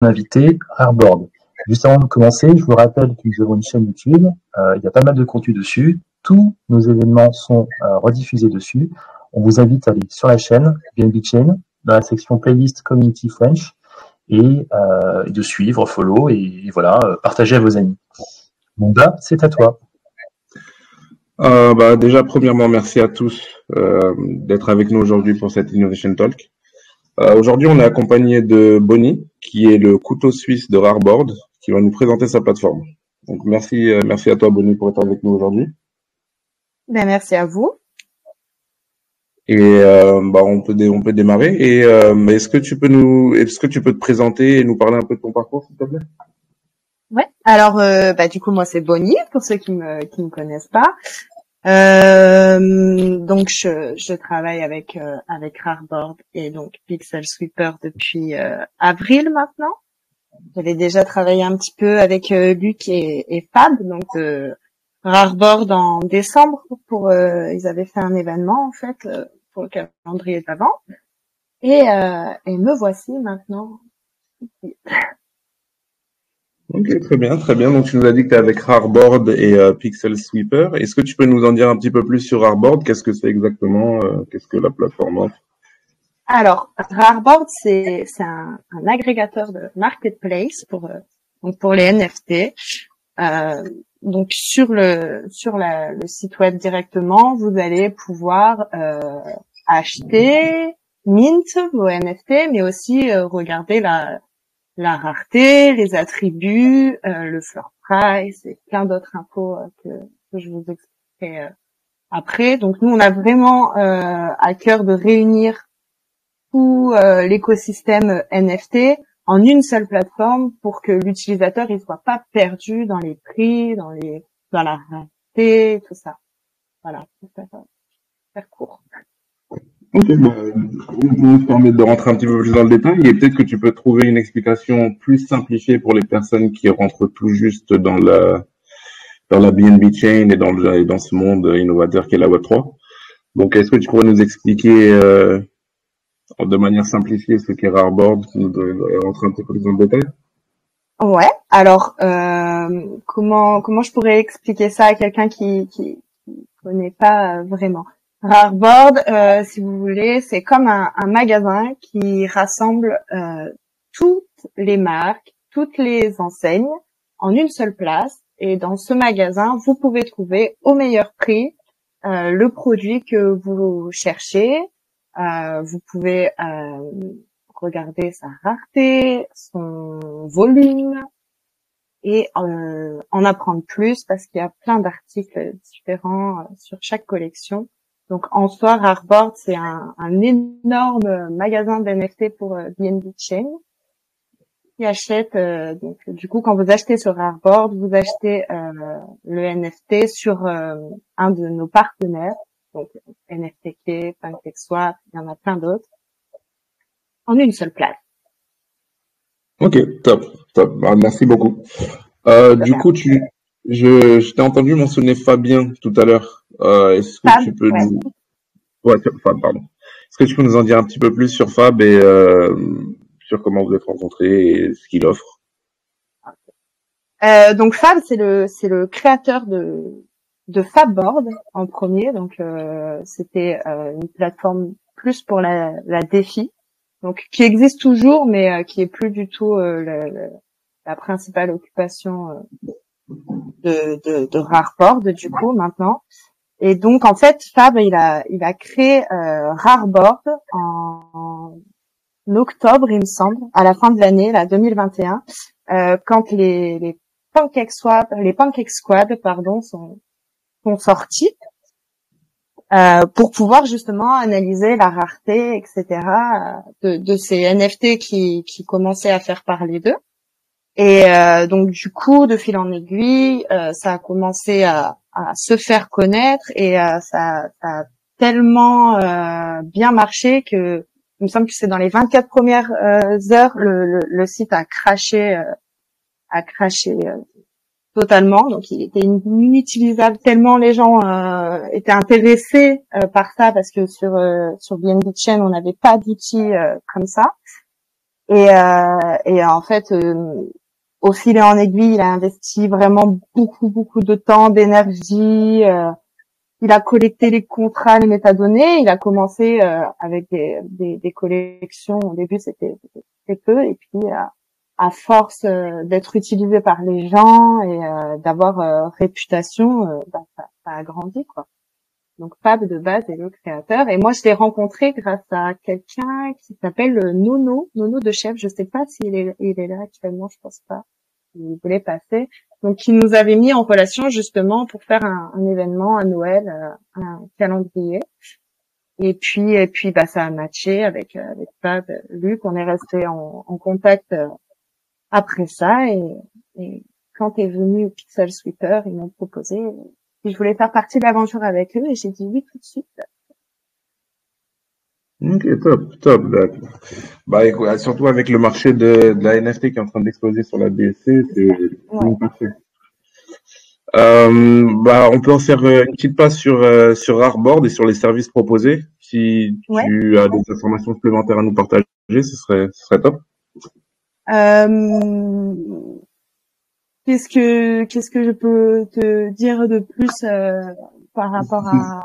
invité, Rareboard. Juste avant de commencer, je vous rappelle que nous avons une chaîne YouTube. Il y a pas mal de contenu dessus. Tous nos événements sont rediffusés dessus. On vous invite à aller sur la chaîne BNB Chain, dans la section playlist Community French, et de suivre, follow, et voilà, partager à vos amis. Monda, c'est à toi. Déjà, premièrement, merci à tous d'être avec nous aujourd'hui pour cette Innovation Talk. Aujourd'hui, on est accompagné de Bonnie, qui est le couteau suisse de Rareboard, qui va nous présenter sa plateforme. Donc, merci à toi, Bonnie, pour être avec nous aujourd'hui. Ben, merci à vous. Et on peut démarrer. Et est-ce que tu peux te présenter et nous parler un peu de ton parcours, s'il te plaît? Ouais. Alors, du coup, moi, c'est Bonnie, pour ceux qui me connaissent pas. Donc, je travaille avec Rareboard et donc Pixel Sweeper depuis avril maintenant. J'avais déjà travaillé un petit peu avec Luc et Fab, donc Rareboard en décembre pour ils avaient fait un événement en fait pour le calendrier d'avant et me voici maintenant. Ok, très bien. Donc, tu nous as dit que tu es avec Rareboard et Pixel Sweeper. Est-ce que tu peux nous en dire un petit peu plus sur Rareboard? Qu'est-ce que c'est exactement? Qu'est-ce que la plateforme offre? Alors, Rareboard, c'est un agrégateur de marketplace pour les NFT. Donc sur le site web directement, vous allez pouvoir acheter, mint vos NFT, mais aussi regarder la rareté, les attributs, le floor price et plein d'autres infos que je vous expliquerai après. Donc nous, on a vraiment à cœur de réunir tout l'écosystème NFT en une seule plateforme pour que l'utilisateur il soit pas perdu dans les prix, dans la rareté, tout ça. Voilà, pour faire court. Ok, on nous permettre de rentrer un petit peu plus dans le détail et peut-être que tu peux trouver une explication plus simplifiée pour les personnes qui rentrent tout juste dans la BNB chain et dans ce monde innovateur qu'est la Web3. Donc, est-ce que tu pourrais nous expliquer de manière simplifiée ce qu'est Rareboard, rentrer un petit peu plus dans le détail? Ouais. Alors, comment je pourrais expliquer ça à quelqu'un qui connaît pas vraiment? Rareboard, si vous voulez, c'est comme un magasin qui rassemble toutes les marques, toutes les enseignes en une seule place. Et dans ce magasin, vous pouvez trouver au meilleur prix le produit que vous cherchez. Vous pouvez regarder sa rareté, son volume et en apprendre plus parce qu'il y a plein d'articles différents sur chaque collection. Donc en soi, Rareboard, c'est un énorme magasin d'NFT pour BNB Chain qui achète. Donc du coup, quand vous achetez sur Rareboard, vous achetez le NFT sur un de nos partenaires, donc NFTK, PancakeSwap, il y en a plein d'autres, en une seule place. Ok, top. Merci beaucoup. Du coup, je t'ai entendu mentionner Fabien tout à l'heure. Est-ce que tu peux nous... Ouais, Fab, pardon. Est-ce que tu peux nous en dire un petit peu plus sur Fab et sur comment vous êtes rencontrés et ce qu'il offre? Donc Fab, c'est le créateur de Fabboard en premier. Donc c'était une plateforme plus pour la DeFi, donc qui existe toujours, mais qui est plus du tout la principale occupation de Rareboard du coup maintenant. Et donc en fait Fab il a créé Rareboard en octobre il me semble, à la fin de l'année, là 2021, quand les Pancake Squad pardon sont sortis pour pouvoir justement analyser la rareté etc de ces NFT qui commençaient à faire parler d'eux. Et donc du coup, de fil en aiguille, ça a commencé à se faire connaître et ça a tellement bien marché que il me semble que c'est dans les 24 premières heures, le site a craché totalement. Donc il était inutilisable tellement les gens étaient intéressés par ça parce que sur BNB Chain on n'avait pas d'outils comme ça. Et en fait, au fil et en aiguille, il a investi vraiment beaucoup de temps, d'énergie. Il a collecté les contrats, les métadonnées. Il a commencé avec des collections. Au début, c'était très peu, et puis à force d'être utilisé par les gens et d'avoir réputation, ça a grandi, quoi. Donc Fab de base est le créateur, et moi je l'ai rencontré grâce à quelqu'un qui s'appelle Nono de Chef. Je sais pas s'il il est là actuellement, je pense pas. Il voulait passer, donc il nous avait mis en relation justement pour faire un événement à Noël, un calendrier. Et puis bah ça a matché avec Fab, Luc. On est resté en contact après ça, et quand est venu Pixel Sweeper, ils m'ont proposé si je voulais faire partie de l'aventure avec eux, et j'ai dit oui tout de suite. Ok, top, d'accord. Bah, écoute, surtout avec le marché de la NFT qui est en train d'exploser sur la BSC, Ouais. c'est parfait. Bah, on peut en faire une petite passe sur Rareboard et sur les services proposés. Si Ouais. tu as des informations supplémentaires à nous partager, ce serait top. Euh, qu'est-ce que je peux te dire de plus par rapport à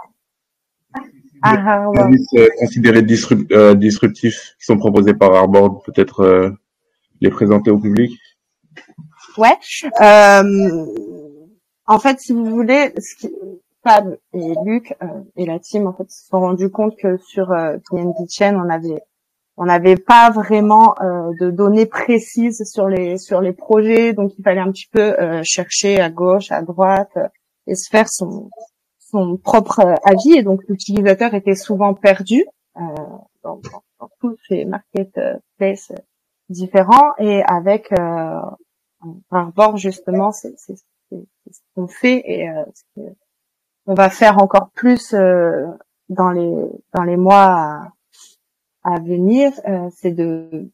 Des Harvard? services considérés disruptifs qui sont proposés par Rareboard, peut-être les présenter au public. Ouais. En fait, si vous voulez, Fab et Luc et la team en fait se sont rendus compte que sur BNB Chain, on n'avait pas vraiment de données précises sur les projets, donc il fallait un petit peu chercher à gauche, à droite, et se faire son propre avis. Et donc l'utilisateur était souvent perdu dans tous ces marketplaces différents. Et avec Rareboard, justement, c'est ce qu'on fait, et ce qu'on va faire encore plus dans les mois à venir, c'est de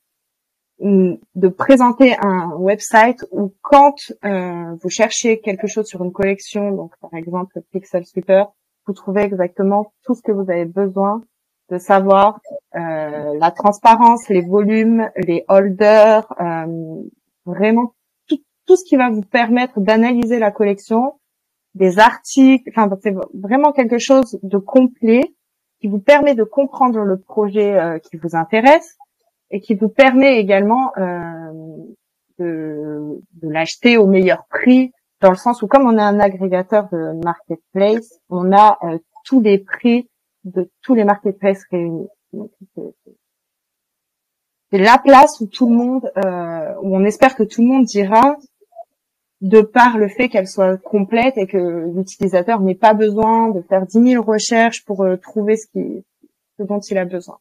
présenter un website où quand vous cherchez quelque chose sur une collection, donc par exemple Pixel Sweeper, vous trouvez exactement tout ce que vous avez besoin de savoir, la transparence, les volumes, les holders, vraiment tout ce qui va vous permettre d'analyser la collection, des articles, enfin c'est vraiment quelque chose de complet qui vous permet de comprendre le projet qui vous intéresse, et qui vous permet également de l'acheter au meilleur prix, dans le sens où comme on est un agrégateur de marketplace, on a tous les prix de tous les marketplaces réunis. Donc, c'est la place où tout le monde, où on espère que tout le monde ira, de par le fait qu'elle soit complète et que l'utilisateur n'ait pas besoin de faire 10 000 recherches pour trouver ce dont il a besoin.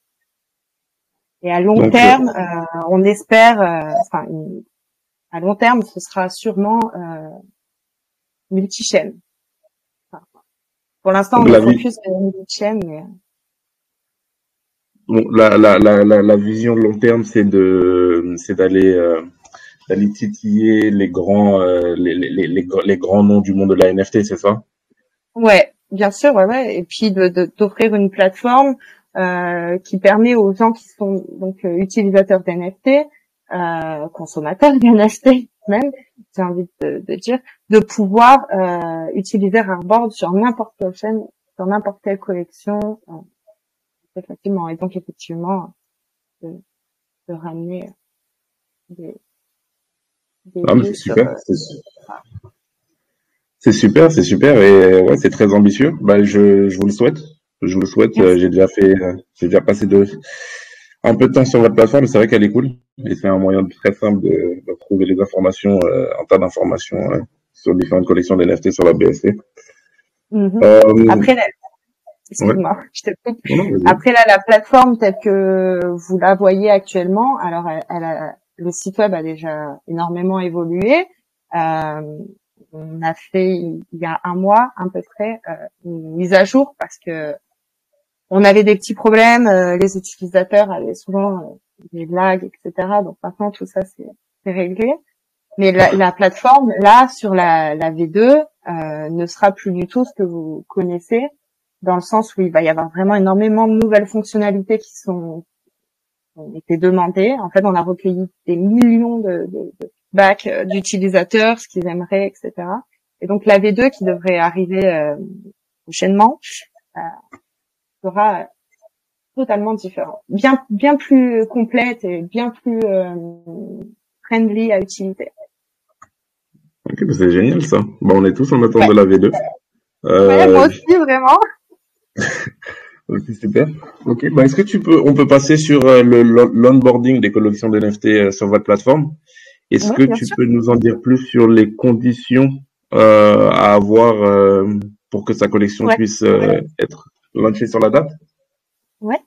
Et à long Donc, terme, on espère, à long terme, ce sera sûrement multi-chaîne. Enfin, pour l'instant, on est focus sur multi-chaîne, mais bon, la vision de long terme, c'est d'aller titiller les grands noms du monde de la NFT, c'est ça? ouais, bien sûr, ouais. Et puis d'offrir une plateforme qui permet aux gens qui sont donc utilisateurs d'NFT, consommateurs d'NFT même, j'ai envie de dire, de pouvoir utiliser Rareboard sur n'importe quelle chaîne, sur n'importe quelle collection, effectivement. Et donc effectivement, de ramener des Ah, mais vues c'est sur. super, c'est super et ouais, c'est très ambitieux. Bah, je vous le souhaite. Je vous le souhaite. Merci. J'ai déjà passé un peu de temps sur votre plateforme. C'est vrai qu'elle est cool et c'est un moyen très simple de trouver les informations, un tas d'informations sur différentes collections d'NFT sur la BSC. Après, Ouais. excuse-moi, je te coupe. Non, vas-y. Après là, la plateforme telle que vous la voyez actuellement, alors le site web a déjà énormément évolué. On a fait il y a un mois à peu près une mise à jour parce que on avait des petits problèmes, les utilisateurs avaient souvent des lags, etc. Donc maintenant tout ça c'est réglé. Mais la plateforme là sur la V2 ne sera plus du tout ce que vous connaissez, dans le sens où il va y avoir vraiment énormément de nouvelles fonctionnalités qui sont on était demandé. En fait, on a recueilli des millions de feedback d'utilisateurs, ce qu'ils aimeraient, etc. Et donc la V2 qui devrait arriver prochainement sera totalement différente, bien plus complète et bien plus friendly à utiliser. Ok, bah c'est génial ça. Bon, on est tous en attente de la V2. Ouais, moi aussi, vraiment. Ok, super. Ok, bah est-ce que on peut passer sur l'onboarding des collections d'NFT sur votre plateforme? Est-ce Oui, que bien tu sûr. peux nous en dire plus sur les conditions à avoir pour que sa collection Ouais, puisse être lancée sur la date? ouais.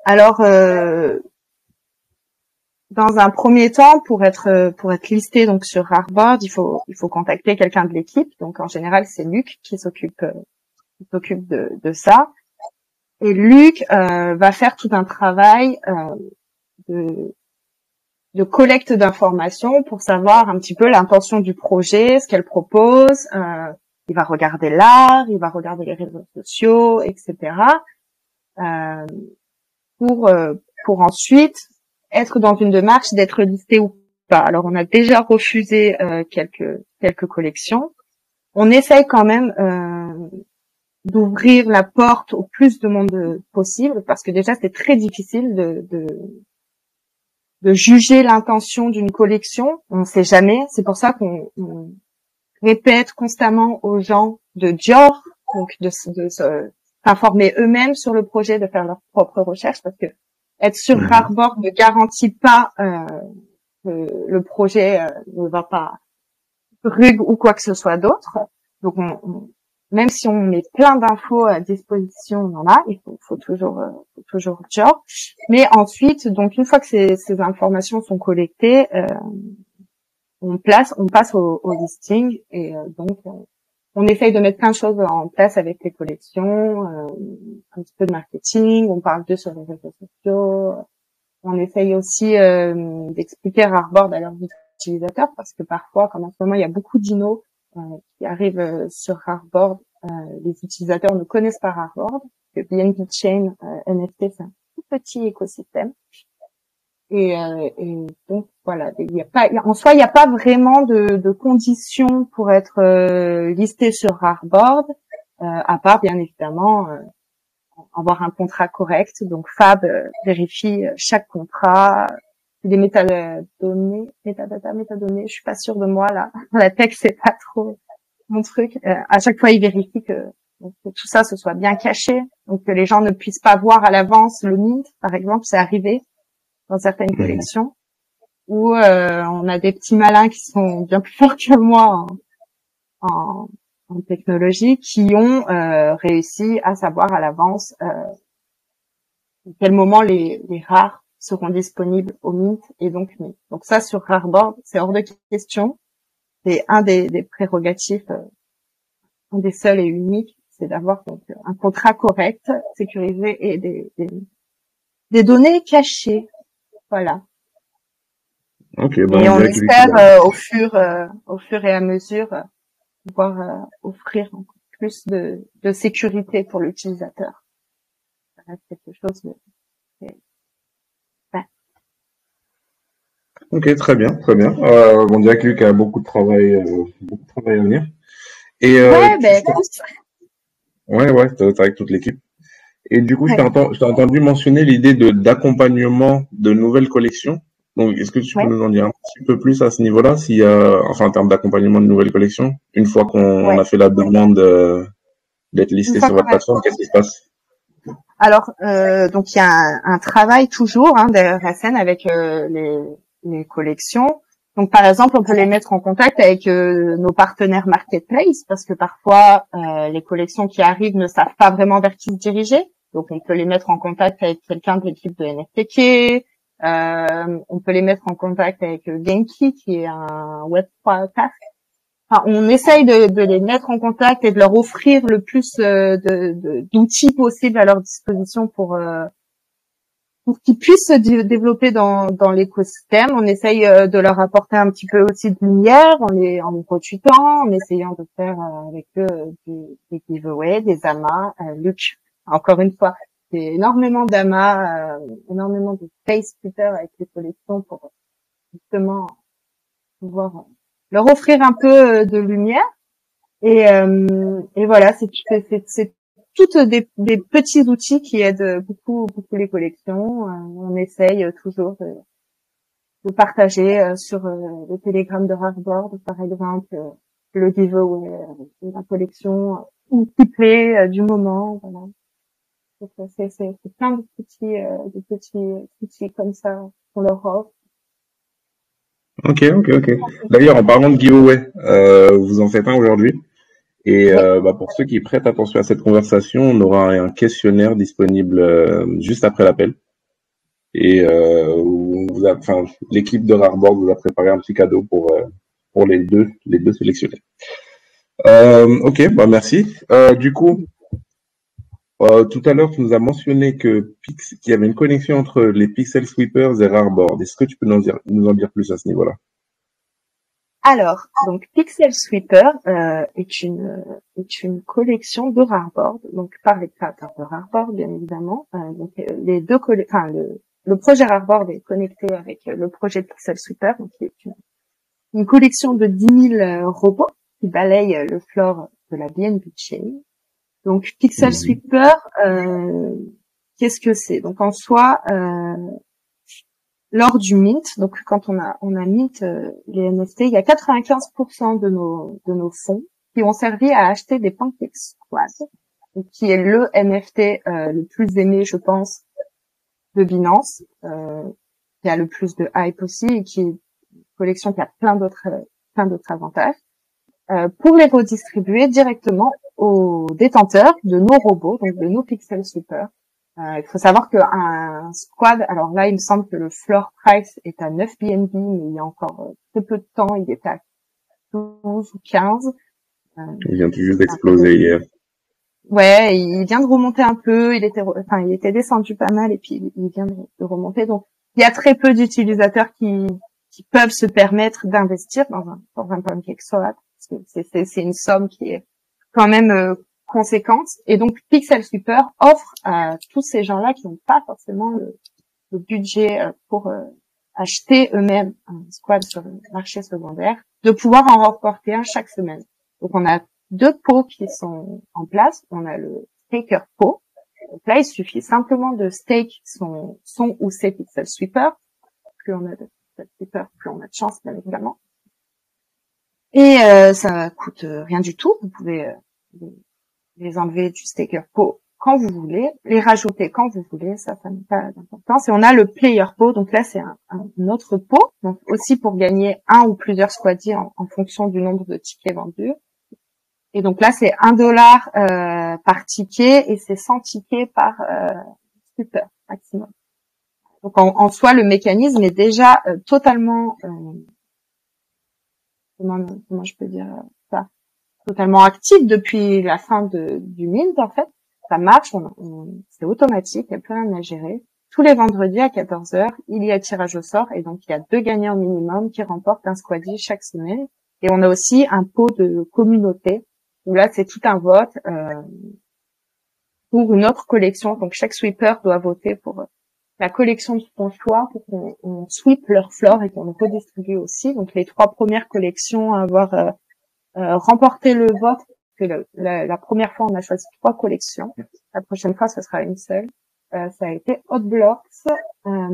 Alors, dans un premier temps, pour être listé donc sur Rareboard, il faut contacter quelqu'un de l'équipe. Donc en général, c'est Luc qui s'occupe de ça. Et Luc va faire tout un travail de collecte d'informations pour savoir un petit peu l'intention du projet, ce qu'elle propose. Il va regarder l'art, il va regarder les réseaux sociaux, etc. Euh, pour ensuite être dans une démarche d'être listé ou pas. Alors on a déjà refusé quelques collections. On essaye quand même d'ouvrir la porte au plus de monde possible parce que déjà c'est très difficile de juger l'intention d'une collection. On ne sait jamais. C'est pour ça qu'on répète constamment aux gens de Dior donc de s'informer eux-mêmes sur le projet, de faire leurs propres recherches parce que être sur Rareboard ne garantit pas que le projet ne va pas rug ou quoi que ce soit d'autre. Donc, même si on met plein d'infos à disposition, on en a. Il faut toujours job. Mais ensuite, donc une fois que ces informations sont collectées, on passe au listing et donc on essaye de mettre plein de choses en place avec les collections, un petit peu de marketing, on parle d'eux sur les réseaux sociaux, on essaye aussi d'expliquer Rareboard à leurs utilisateurs parce que parfois, comme en ce moment, il y a beaucoup d'innos qui arrivent sur Rareboard, les utilisateurs ne connaissent pas Rareboard, parce que BNB Chain NFT, c'est un tout petit écosystème. Et donc voilà, en soi, il n'y a pas vraiment de conditions pour être listé sur Rareboard, à part bien évidemment avoir un contrat correct. Donc Fab vérifie chaque contrat, des métadonnées, je suis pas sûre de moi là. La tech c'est pas trop mon truc. À chaque fois, il vérifie que tout ça se soit bien caché, donc que les gens ne puissent pas voir à l'avance le mint, par exemple, c'est arrivé dans certaines collections où on a des petits malins qui sont bien plus forts que moi en technologie qui ont réussi à savoir à l'avance à quel moment les rares seront disponibles au mint et donc mint. Donc ça sur Rareboard, c'est hors de question. C'est un des prérogatives, un des seuls et uniques, c'est d'avoir donc un contrat correct, sécurisé et des données cachées. Voilà. Ok, Et ben on on dirait que espère au fur et à mesure pouvoir offrir encore plus de sécurité pour l'utilisateur. Ça reste quelque chose de ouais. Ok, très bien, très bien. On dirait que Luc a beaucoup de travail à venir. Et Ouais, ben ouais, c'est avec toute l'équipe. Et du coup, je ouais, je t'ai entendu mentionner l'idée d'accompagnement de nouvelles collections. Donc, est-ce que tu peux ouais, nous en dire un petit peu plus à ce niveau-là, s'il y a, enfin, en termes d'accompagnement de nouvelles collections, une fois qu'on ouais. a fait la demande d'être Une listé fois sur votre qu'on a plateforme, qu'est-ce qui se passe? alors donc il y a un travail toujours derrière la scène avec les collections. Donc par exemple, on peut les mettre en contact avec nos partenaires marketplace parce que parfois les collections qui arrivent ne savent pas vraiment vers qui se diriger. Donc on peut les mettre en contact avec quelqu'un de l'équipe de NFTK. On peut les mettre en contact avec Genki qui est un Web3 Task. Enfin, on essaye de les mettre en contact et de leur offrir le plus d'outils possibles à leur disposition pour qu'ils puissent se développer dans l'écosystème. On essaye de leur apporter un petit peu aussi de lumière en les retweetant, en essayant de faire avec eux des giveaways, des amas. Luc, encore une fois, c'est énormément d'amas, énormément de space Twitter avec les collections pour justement pouvoir leur offrir un peu de lumière. Et voilà, c'est toutes des petits outils qui aident beaucoup les collections. On essaye toujours de partager sur le Telegram de Rareboard, par exemple, le giveaway de la collection ou qui plaît du moment. Voilà. Donc, c'est plein de petits outils comme ça qu'on leur offre. Ok. D'ailleurs, en parlant de giveaway, vous en faites un aujourd'hui. Et Oui. pour ceux qui prêtent attention à cette conversation, on aura un questionnaire disponible juste après l'appel. Et où l'équipe de Rareboard vous a préparé un petit cadeau pour les deux sélectionnés. Ok, merci. Du coup, tout à l'heure, tu nous as mentionné qu'il y avait une connexion entre les Pixel Sweepers et Rareboard. Est-ce que tu peux nous en dire plus à ce niveau-là? Alors, donc Pixel Sweeper est une collection de Rareboard, donc par les créateurs de Rareboard, bien évidemment. Donc les deux le projet Rareboard est connecté avec le projet de Pixel Sweeper, donc qui est une collection de 10 000 robots qui balayent le floor de la BNB Chain. Donc Pixel Sweeper, qu'est-ce que c'est? Donc en soi, lors du mint, donc quand on a mint les NFT, il y a 95% de nos fonds qui ont servi à acheter des Pancake Squad, qui est le NFT le plus aimé, je pense, de Binance, qui a le plus de hype aussi et qui est une collection qui a plein d'autres avantages, pour les redistribuer directement aux détenteurs de nos robots, donc de nos Pixel Sweeper. Il faut savoir qu'un squad, alors là, il me semble que le floor price est à 9 BNB, mais il y a encore très peu de temps, il était à 12 ou 15. Il vient tout juste d'exploser hier. Ouais, il vient de remonter un peu, il était descendu pas mal et puis il vient de remonter. Donc, il y a très peu d'utilisateurs qui peuvent se permettre d'investir dans un Pancake Squad. C'est une somme qui est quand même conséquente. Et donc, Pixel Sweeper offre à tous ces gens-là qui n'ont pas forcément le budget pour acheter eux-mêmes un squad sur le marché secondaire, de pouvoir en remporter un chaque semaine. Donc, on a 2 pots qui sont en place. On a le Staker pot. Donc là, il suffit simplement de stake son ou ses Pixel Sweeper. Plus on a de Pixel Sweeper, plus on a de chance, bien évidemment. Et ça coûte rien du tout. Vous pouvez les enlever du Staker pot quand vous voulez, les rajouter quand vous voulez, ça n'a pas d'importance. Et on a le Player pot, donc là c'est un autre pot, donc aussi pour gagner un ou plusieurs squaddies en fonction du nombre de tickets vendus. Et donc là c'est $1 par ticket et c'est 100 tickets par sweeper maximum. Donc en soi le mécanisme est déjà totalement comment je peux dire ça, totalement actif depuis la fin du mint en fait. Ça marche, c'est automatique, il n'y a plus rien à gérer. Tous les vendredis à 14h, il y a tirage au sort et donc il y a 2 gagnants minimum qui remportent un squaddie chaque semaine. Et on a aussi un pot de communauté où là c'est tout un vote pour une autre collection. Donc chaque sweeper doit voter pour la collection de son choix pour qu'on sweep leur floor et qu'on le redistribue aussi. Donc les 3 premières collections à avoir remporté le vote. La première fois, on a choisi 3 collections. La prochaine fois, ce sera une seule. Ça a été Hot Blocks, pas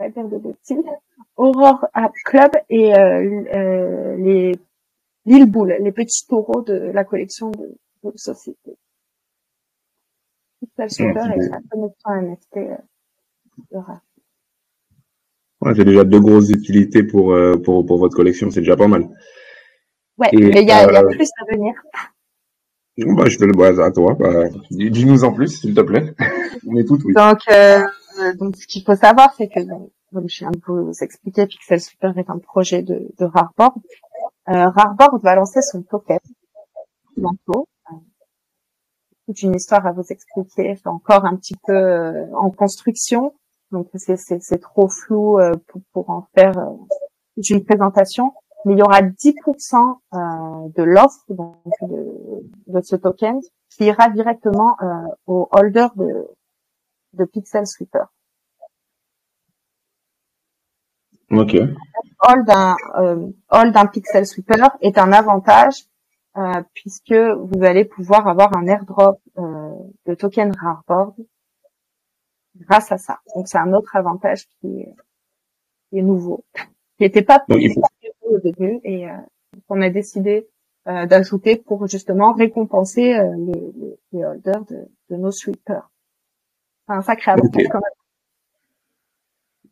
dire de bêtises, Aurore App Club et les Lille Bull, les petits taureaux de la collection de société. Pixel Sweeper avec la connexion NFT de Rare. Ouais, c'est déjà 2 grosses utilités pour votre collection, c'est déjà pas mal. Ouais, mais il y a plus à venir. Je te le bois à toi. Dis-nous en plus, s'il te plaît. On est toutes oui. Donc ce qu'il faut savoir, c'est que, comme je viens de vous expliquer, Pixel Sweeper est un projet de Rareboard. Rareboard va lancer son token bientôt. Toute une histoire à vous expliquer. C'est encore un petit peu en construction. Donc c'est trop flou pour en faire une présentation. Mais il y aura 10% de l'offre, donc de ce token qui ira directement au holder de Pixel Sweeper. Ok. Hold d'un Pixel Sweeper est un avantage puisque vous allez pouvoir avoir un airdrop de token Rareboard grâce à ça. Donc c'est un autre avantage qui est nouveau, qui n'était pas prévu au début et qu'on a décidé d'ajouter pour justement récompenser les holders de nos sweepers. C'est un sacré avantage quand même.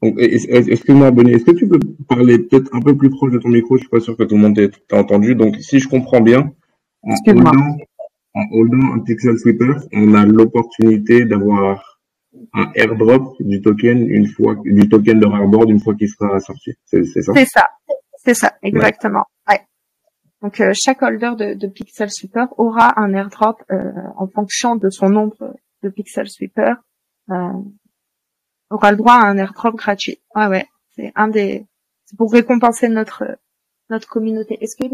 Donc, excuse-moi, Bonnie, est-ce que tu peux parler peut-être un peu plus proche de ton micro? Je suis pas sûr que tout le monde t'a entendu. Donc, si je comprends bien, en holdant un Pixel Sweeper, on a l'opportunité d'avoir un airdrop du token du token de Rareboard une fois qu'il sera sorti. C'est ça? C'est ça, exactement. Ouais. Donc, chaque holder de Pixel Sweeper aura un airdrop en fonction de son nombre de Pixel Sweeper. Aura le droit à un airdrop gratuit. Ouais. C'est c'est pour récompenser notre communauté. Est-ce que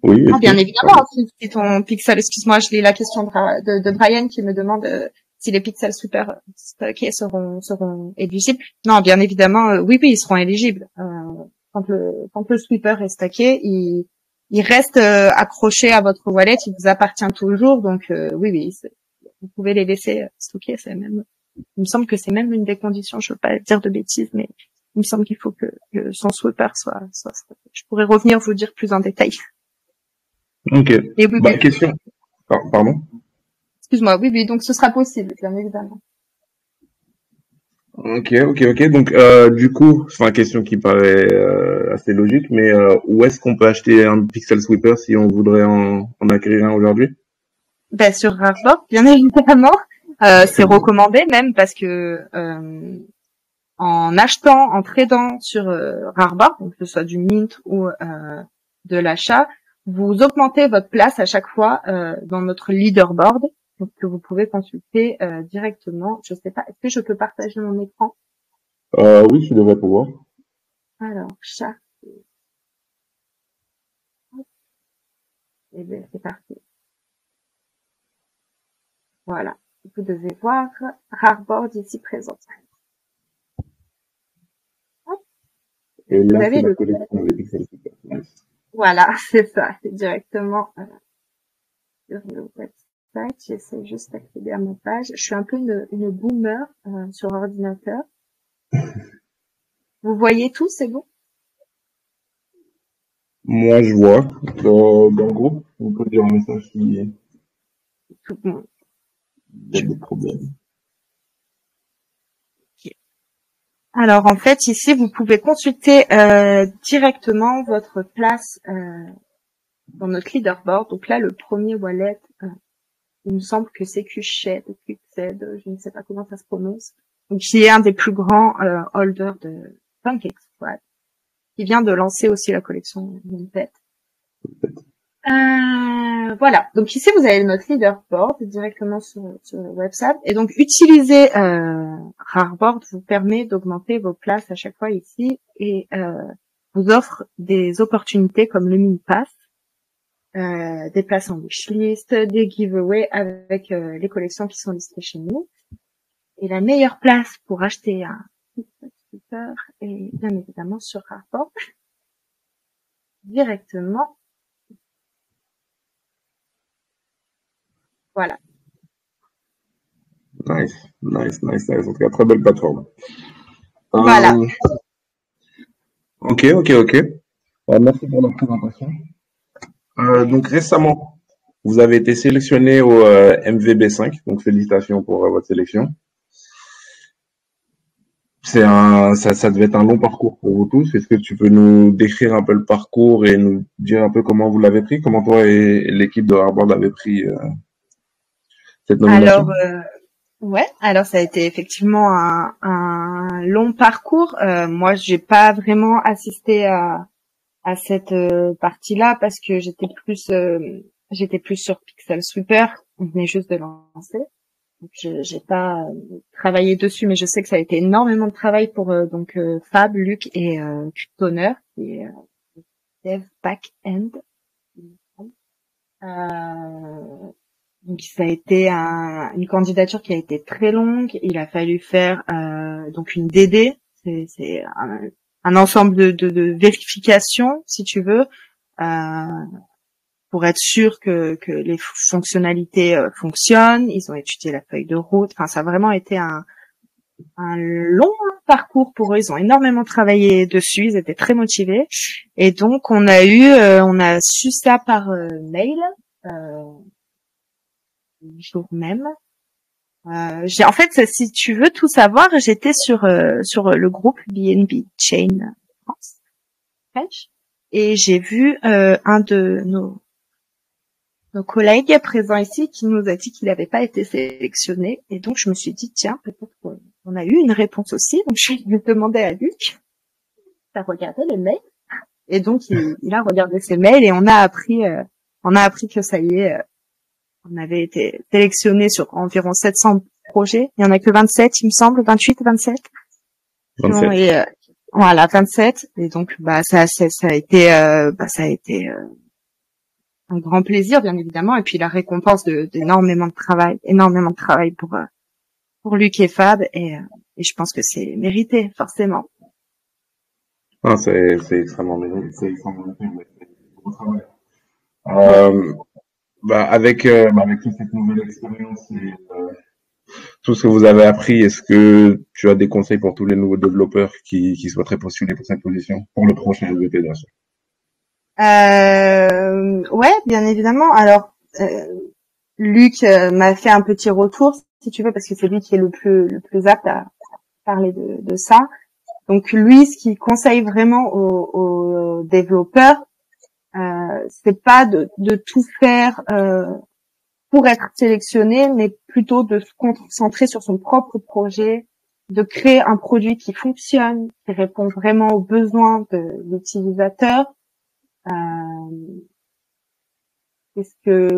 Oui. Bien évidemment, si ton Pixel, excuse-moi, je lis la question de Brian qui me demande si les Pixel Sweeper stockés seront éligibles. Non, bien évidemment, oui, ils seront éligibles. Quand le sweeper est stocké, il reste accroché à votre wallet, il vous appartient toujours, donc oui, vous pouvez les laisser stocker. Il me semble que c'est même une des conditions. Je veux pas dire de bêtises, mais il me semble qu'il faut que son sweeper soit stocké. Je pourrais revenir vous dire plus en détail. Ok. Question. Pardon. Excuse-moi. Oui. Donc ce sera possible, bien évidemment. Ok. Donc, du coup, c'est une question qui paraît assez logique, mais où est-ce qu'on peut acheter un Pixel Sweeper si on voudrait en acquérir un aujourd'hui? Ben sur Rareboard, bien évidemment. C'est recommandé même parce que en tradant sur Rareboard, donc que ce soit du mint ou de l'achat, vous augmentez votre place à chaque fois dans notre leaderboard, donc que vous pouvez consulter directement. Je sais pas, est-ce que je peux partager mon écran? Oui, tu devrais pouvoir. Alors, chat. Et bien, c'est parti. Voilà. Vous devez voir Rareboard ici présent. Et là, c'est la collection des Pixel Sweeper. Voilà, c'est ça. C'est directement sur le website. J'essaie juste d'accéder à ma page. Je suis un peu une boomer sur ordinateur. Vous voyez tout, c'est bon? Moi, je vois. Dans le groupe, on peut dire un message qui est Tout le monde. il y a des problèmes. Alors en fait ici vous pouvez consulter directement votre place dans notre leaderboard. Donc là le premier wallet, il me semble que c'est QShed, je ne sais pas comment ça se prononce. Donc qui est un des plus grands holders de PancakeSwap, qui vient de lancer aussi la collection Moonpet. Voilà. Donc ici vous avez notre leaderboard directement sur le website. Et donc utiliser Rareboard vous permet d'augmenter vos places à chaque fois ici et vous offre des opportunités comme le mini pass, des places en wishlist, des giveaways avec les collections qui sont listées chez nous. Et la meilleure place pour acheter un Sweeper est bien évidemment sur Rareboard directement. Voilà. Nice. En tout cas, très belle plateforme. Voilà. Ok. Merci pour la présentation. Donc récemment, vous avez été sélectionné au MVB5, donc félicitations pour votre sélection. Ça devait être un long parcours pour vous tous. Est-ce que tu peux nous décrire un peu le parcours et nous dire un peu comment vous l'avez pris, comment toi et l'équipe de Rareboard avez pris cette nomination? Alors ça a été effectivement un long parcours. Moi, j'ai pas vraiment assisté à cette partie-là parce que j'étais plus sur Pixel Sweeper. On venait juste de lancer. Donc j'ai pas travaillé dessus, mais je sais que ça a été énormément de travail pour Fab, Luc et Toner, qui est dev back-end. Donc ça a été une candidature qui a été très longue. Il a fallu faire donc une DD, c'est un ensemble de vérifications, si tu veux, pour être sûr que les fonctionnalités fonctionnent. Ils ont étudié la feuille de route. Enfin, ça a vraiment été un long parcours pour eux. Ils ont énormément travaillé dessus. Ils étaient très motivés. Et donc on a su ça par mail. Le jour même. En fait, si tu veux tout savoir, j'étais sur le groupe BNB Chain France, French, et j'ai vu un de nos collègues présents ici qui nous a dit qu'il n'avait pas été sélectionné, et donc je me suis dit tiens, peut-être qu'on a eu une réponse aussi. Donc je lui ai demandé à Luc, t'as regardé les mails, et donc il a regardé ses mails et on a appris que ça y est. On avait été sélectionné sur environ 700 projets. Il y en a que 27, il me semble, 28, 27. 27. Et voilà, 27. Et donc, ça a été un grand plaisir, bien évidemment. Et puis la récompense d'énormément de travail pour Luc et Fab. Et je pense que c'est mérité, forcément. Ah, c'est extrêmement mérité, c'est extrêmement mérité, mais c'est beaucoup de travail. Avec toute cette nouvelle expérience et tout ce que vous avez appris, est-ce que tu as des conseils pour tous les nouveaux développeurs qui souhaiteraient postuler pour cette position, pour le prochain MVP, bien sûr? Ouais, bien évidemment. Alors, Luc m'a fait un petit retour, si tu veux, parce que c'est lui qui est le plus apte à parler de ça. Donc lui, ce qu'il conseille vraiment aux développeurs, c'est pas de tout faire pour être sélectionné, mais plutôt de se concentrer sur son propre projet, de créer un produit qui fonctionne, qui répond vraiment aux besoins de l'utilisateur.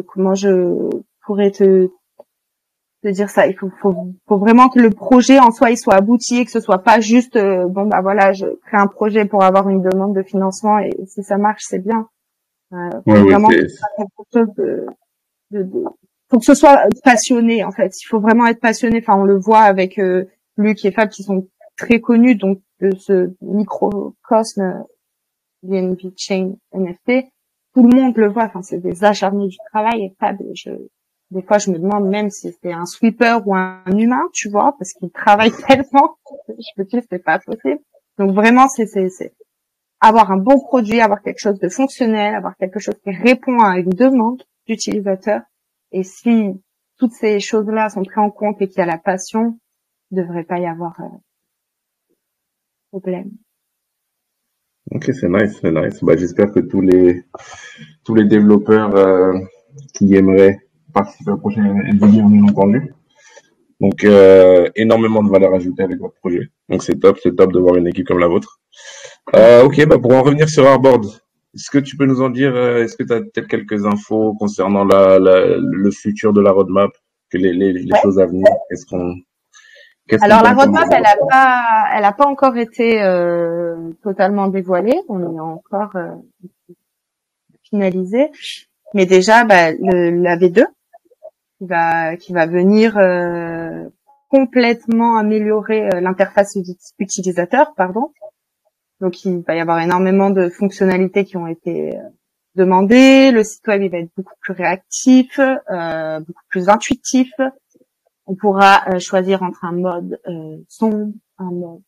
Comment je pourrais te dire ça? Il faut vraiment que le projet en soi il soit abouti et que ce soit pas juste voilà, je crée un projet pour avoir une demande de financement et si ça marche c'est bien. Faut Oui, vraiment que ce soit quelque chose faut que ce soit passionné en fait. Il faut vraiment être passionné. Enfin, on le voit avec Luc et Fab qui sont très connus donc de ce microcosme BNB Chain NFT. Tout le monde le voit. Enfin, c'est des acharnés du travail. Et Fab, des fois, je me demande même si c'est un sweeper ou un humain, tu vois, parce qu'il travaille tellement. Je me dis, c'est pas possible. Donc vraiment, c'est avoir un bon produit, avoir quelque chose de fonctionnel, avoir quelque chose qui répond à une demande d'utilisateur. Et si toutes ces choses-là sont prises en compte et qu'il y a la passion, il ne devrait pas y avoir problème. ok, c'est nice, c'est nice. J'espère que tous les développeurs qui aimeraient participer au prochain MVP en ont entendu. Donc, énormément de valeur ajoutée avec votre projet. Donc, c'est top de voir une équipe comme la vôtre. Ok, pour en revenir sur Hardboard, est-ce que tu peux nous en dire, est-ce que tu as peut-être quelques infos concernant le futur de la roadmap, que les Ouais. choses à venir, Alors la roadmap, elle a pas encore été totalement dévoilée, on est encore finalisé, mais déjà la V2 qui va venir complètement améliorer l'interface utilisateur, pardon. Donc il va y avoir énormément de fonctionnalités qui ont été demandées. Le site web il va être beaucoup plus réactif, beaucoup plus intuitif. On pourra choisir entre un mode sombre, un mode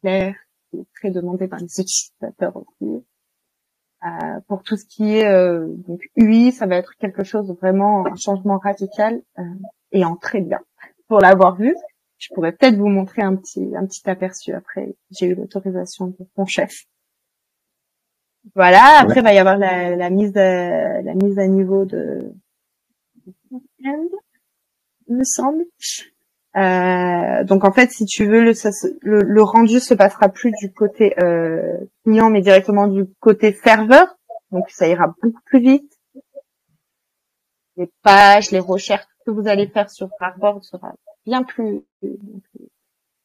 clair, qui est très demandé par les utilisateurs aussi. Pour tout ce qui est donc UI, ça va être quelque chose de vraiment un changement radical et en très bien. Pour l'avoir vu, je pourrais peut-être vous montrer un petit aperçu après. J'ai eu l'autorisation de mon chef. Voilà. Après, il va y avoir la mise à niveau de il me semble. Donc en fait, si tu veux, le rendu se passera plus du côté client, mais directement du côté serveur. Donc ça ira beaucoup plus vite. Les pages, les recherches que vous allez faire sur Hardboard sera bien plus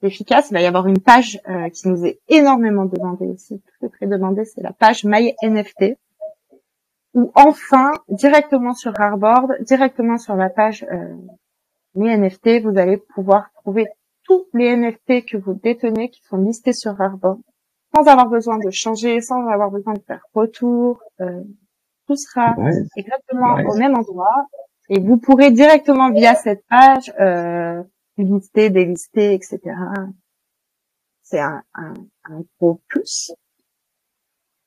efficace. Il va y avoir une page qui nous est énormément demandée aussi, très très demandée, c'est la page My NFT. ou enfin, directement sur Rareboard, directement sur la page mes NFT, vous allez pouvoir trouver tous les NFT que vous détenez qui sont listés sur Rareboard, sans avoir besoin de changer, sans avoir besoin de faire retour. Tout sera exactement au même endroit et vous pourrez directement via cette page lister, délister, etc. C'est un gros plus.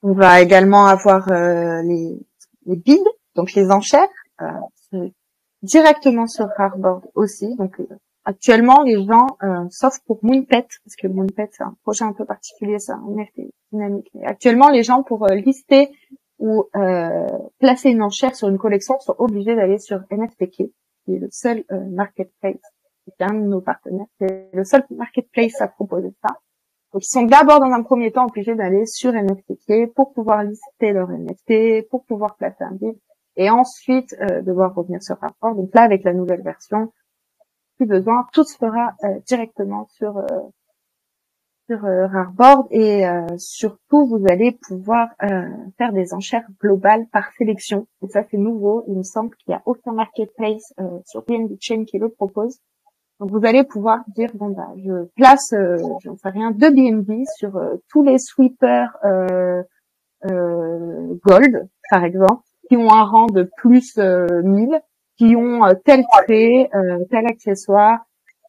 On va également avoir les bids, donc les enchères, directement sur Rareboard aussi. Donc actuellement, les gens, sauf pour Moonpet, parce que Moonpet c'est un projet un peu particulier, c'est un NFT dynamique. Mais actuellement, les gens pour lister ou placer une enchère sur une collection sont obligés d'aller sur NFTK, qui est le seul marketplace, c'est un de nos partenaires, c'est le seul marketplace à proposer ça. Donc ils sont d'abord dans un premier temps obligés d'aller sur NFTK pour pouvoir lister leur NFT, pour pouvoir placer un bid, et ensuite devoir revenir sur Rareboard. Donc là, avec la nouvelle version, plus besoin, tout se fera directement sur Rareboard et surtout vous allez pouvoir faire des enchères globales par sélection. Et ça c'est nouveau, il me semble qu'il n'y a aucun marketplace sur BNB Chain qui le propose. Donc vous allez pouvoir dire bon bah je place j'en sais rien 2 BNB sur tous les sweepers gold par exemple qui ont un rang de plus 1000, qui ont tel trait, tel accessoire.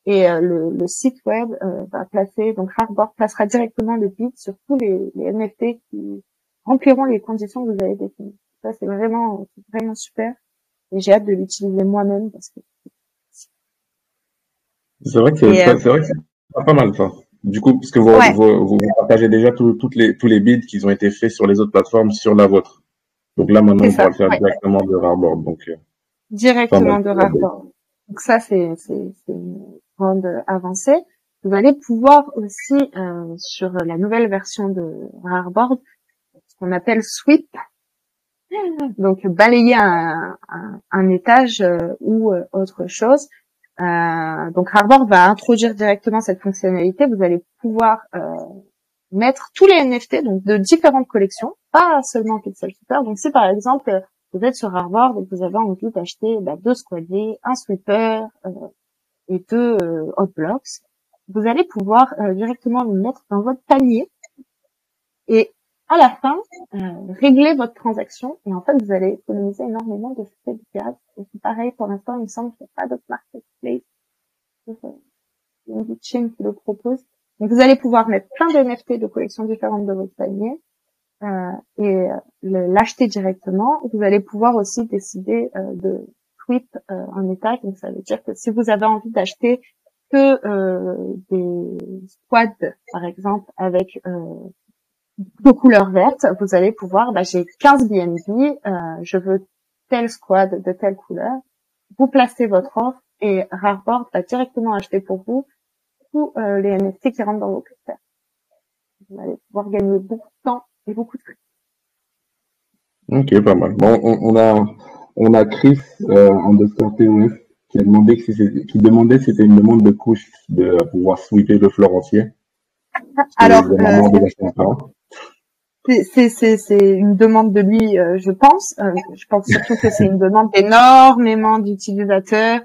Et le site web va placer, donc Rareboard placera directement le bid sur tous les NFT qui rempliront les conditions que vous avez définies. Ça, c'est vraiment super. Et j'ai hâte de l'utiliser moi-même parce que C'est vrai que c'est pas mal ça. Du coup, parce que ouais, vous partagez déjà tous les bids qui ont été faits sur les autres plateformes sur la vôtre. Donc là, maintenant, c'est on pourra ça. le faire Ouais. directement de Rareboard. Donc, pas mal. Directement de Rareboard. Donc ça, c'est une grande avancée. Vous allez pouvoir aussi, sur la nouvelle version de Rareboard, ce qu'on appelle sweep, donc balayer un étage ou autre chose. Donc Rareboard va introduire directement cette fonctionnalité. Vous allez pouvoir mettre tous les NFT donc de différentes collections, pas seulement Pixel Super. Donc si par exemple vous êtes sur Rareboard et que vous avez envie d'acheter 2 squadiers, un sweeper et 2 hot blocks, vous allez pouvoir directement les mettre dans votre panier et à la fin régler votre transaction et en fait vous allez économiser énormément de frais de gaz. Et c'est pareil pour l'instant, il me semble qu'il n'y a pas d'autres marketplace une chaîne qui le propose. Donc vous allez pouvoir mettre plein de NFT de collections différentes de votre panier et l'acheter directement. Vous allez pouvoir aussi décider de sweep en état. Donc ça veut dire que si vous avez envie d'acheter que des squads, par exemple, avec de couleur verte, vous allez pouvoir, j'ai 15 BNB, je veux tel squad de telle couleur. Vous placez votre offre et Rareboard va directement acheter pour vous tous les NFT qui rentrent dans vos critères. Vous allez pouvoir gagner beaucoup de temps et beaucoup de prix. Ok, pas mal. Bon, on a Chris, underscore TOF, qui a demandé qui demandait si c'était une demande de push de pouvoir sweeper le floor entier. Alors, c'est une demande de lui, je pense. Je pense surtout que c'est une demande d'énormément d'utilisateurs.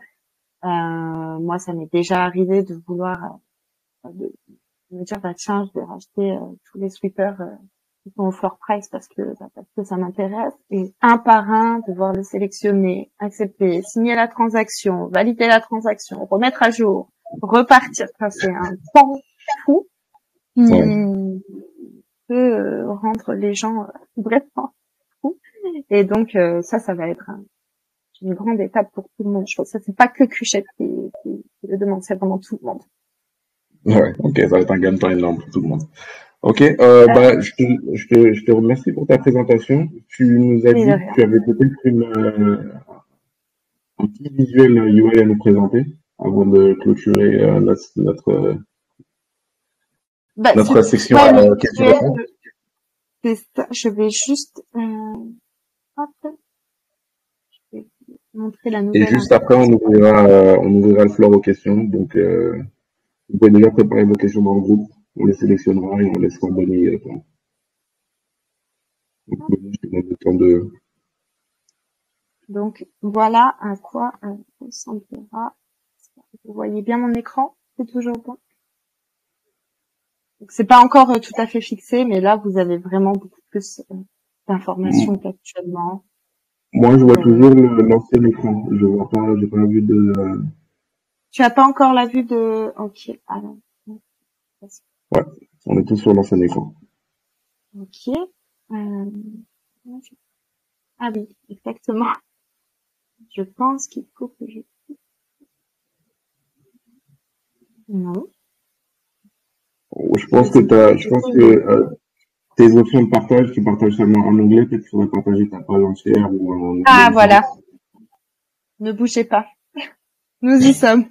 Moi, ça m'est déjà arrivé de vouloir de me dire tiens, je vais racheter tous les sweepers qui sont au floor price parce que ça m'intéresse et un par un devoir le sélectionner, accepter, signer la transaction, valider la transaction, remettre à jour, repartir. Enfin, c'est un temps fou qui peut rendre les gens vraiment fous. Et donc ça va être une grande étape pour tout le monde. Je pense que c'est pas que Cuchette qui le demande, c'est vraiment tout le monde. Ouais, ok, ça va être un gain de temps énorme pour tout le monde. Ok, je te remercie pour ta présentation. Tu nous as dit que tu avais peut-être un petit visuel UI à nous présenter avant de clôturer notre section questions-réponses. Je vais juste je vais montrer la nouvelle. Et juste après, on ouvrira le floor aux questions. Donc, vous pouvez déjà préparer vos questions dans le groupe. On les sélectionnera et on laissera Bonnie y répondre. Donc, Bonnie, je te donne le temps de Donc voilà à quoi ressemblera. Vous voyez bien mon écran? C'est toujours bon. Donc c'est pas encore tout à fait fixé, mais là vous avez vraiment beaucoup plus d'informations qu'actuellement. Moi, je vois toujours l'ancien écran. Je vois pas, j'ai pas vu de. Tu as pas encore la vue de. Ok. Alors. Ouais, on est tous sur l'ancien écran. Ok. Ah oui, exactement. Je pense qu'il faut que je. Non. Je pense que tes options de partage, tu partages seulement en anglais, peut-être qu'il faudrait partager ta page entière ou en Ah anglais. voilà. Ne bougez pas. Nous y sommes.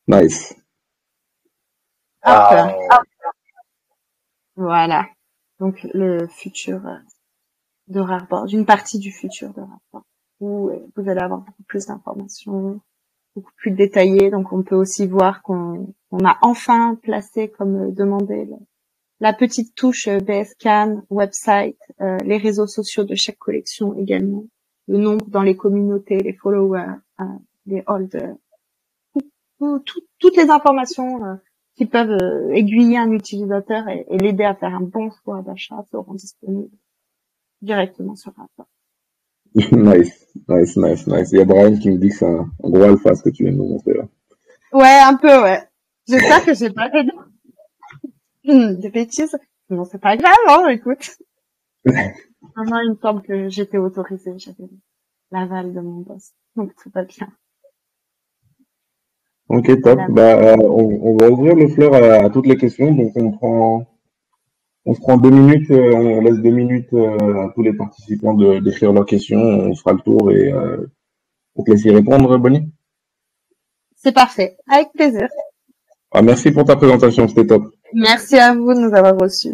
Nice. Hop. Voilà. Donc le futur de Rareboard, une partie du futur de Rareboard, où vous allez avoir beaucoup plus d'informations, beaucoup plus détaillées. Donc on peut aussi voir qu'on a enfin placé, comme demandé, la petite touche BSCAN, website, les réseaux sociaux de chaque collection également, le nombre dans les communautés, les followers, les holders, toutes les informations qui peuvent aiguiller un utilisateur et l'aider à faire un bon choix d'achat seront disponibles directement sur Rareboard. Nice. Il y a Brian qui me dit que c'est un gros alpha ce que tu viens de nous montrer là. Ouais, un peu, ouais. J'espère que j'ai pas fait de bêtises. Non, c'est pas grave, hein, écoute. Vraiment, il me semble que j'étais autorisée, j'avais l'aval de mon boss. Donc, tout va bien. Ok, top. Voilà. On va ouvrir le floor à toutes les questions. Donc, on se prend 2 minutes, on laisse 2 minutes à tous les participants d'écrire leurs questions. On fera le tour et on te laisse y répondre, Bonnie. C'est parfait. Avec plaisir. Ah, merci pour ta présentation, c'était top. Merci à vous de nous avoir reçus.